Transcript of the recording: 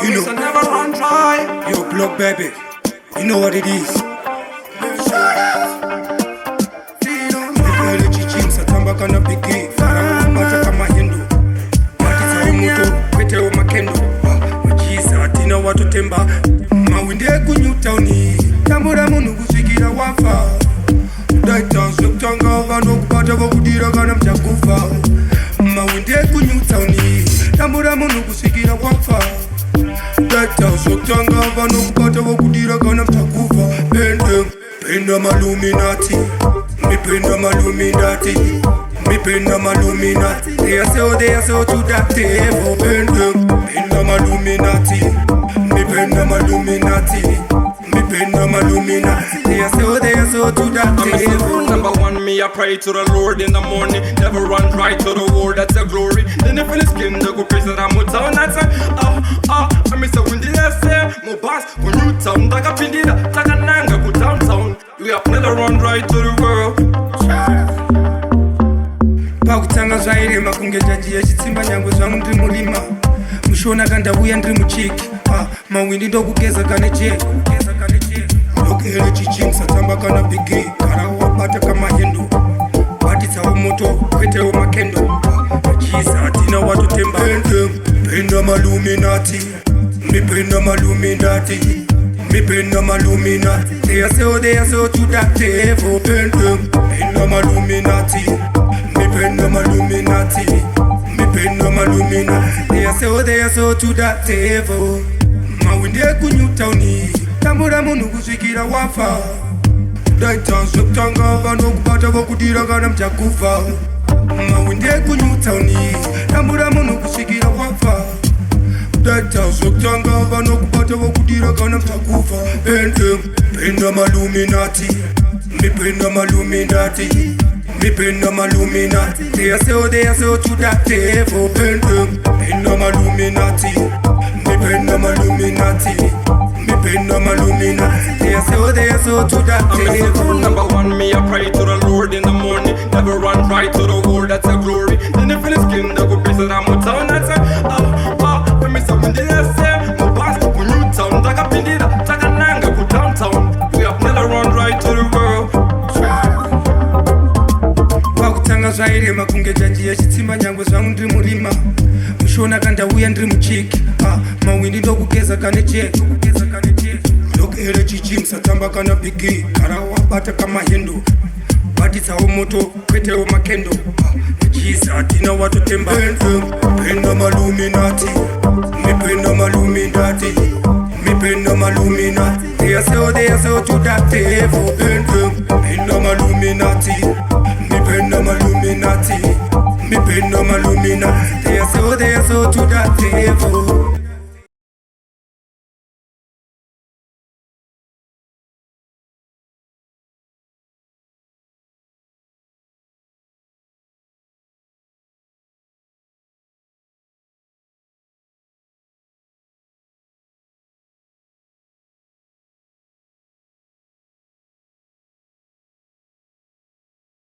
You know, never run dry. Yo, Bloc, baby. You know what it is. Satamba kana bigi. Bata kama hindu. Bati sa umuto. Kwete o makendo. Majisa atina watu temba. Mahwindi Eku Newtowni. Dambura Munhu Kusvika wafa. Daita sotanga vano kubata vakudira kana mchakufa. Mahwindi Eku Newtowni. Dambura Munhu Kusvika wafa. Daita sotanga vano kubata vakudira kana mchakufa. Penda maluminati. Me penda maluminati. Me penda maluminati. They are so to that table. Penda maluminati. Me penda maluminati. Me penda maluminati. They are so to that table. Number one, me I pray to the Lord in the morning. Never run dry to the world, that's a glory. Then if it's skin, the go praise that I'm with town. That's a I miss a windy essay. Mo boss, when you town, taka pindida, taka nanga, go downtown. We have never run dry to the world. Pakutanga zvaire makunge jaji yachitsimba nyangu zvangu ndiri murima. Mushona kandauya ndiri muchiki. Mahwindi ndokugeza kane jeko. Lokele chichim satamba kana bigi. Kara wabata kama hindu. Batitsawo moto kwetewo makendo. Majisa atina watu temba. Penda maluminati. Me penda maluminati. Me penda maluminati. They are so to that table. Penda maluminati. Me penda maluminati. Me penda maluminati. They are so to that table. Mahwindi Eku Newtowni. Dambura Munhu Kusvika wafa. Daita sotanga vano kubata vakudira kana mchakufa. Mahwindi Eku Newtowni. Dambura Munhu Kusvika wafa. Daita sotanga vano kubata vakudira kana mchakufa. Penda maluminati. Me penda maluminati. Me penda maluminati. They are so to that table. Penda maluminati. Me penda maluminati. Me penda maluminati. They are so to that table. Number one, me I pray to the Lord in the morning. Never run dry to the world, that's a glory. Then if it's skin, the go praise that I'm with town. That's a I miss a windy essay. Mo boss, when you town, taka pindida, taka nanga, go downtown. We have never run dry to the world. Pakutanga zvaire makunge jaji yachitsimba nyangu zvangu ndiri murima. Mushona kandauya ndiri muchiki. Mahwindi ndokugeza kane jeko. Lokele chichim satamba kana bigi. Kara wabata kama hindu. Batitsawo moto kwetewo makendo. Majisa atina watu temba. Penda maluminati. Me penda maluminati. Me penda maluminati. They are so to that table. Penda maluminati. Me penda maluminati. Me penda maluminati. They are so to that table.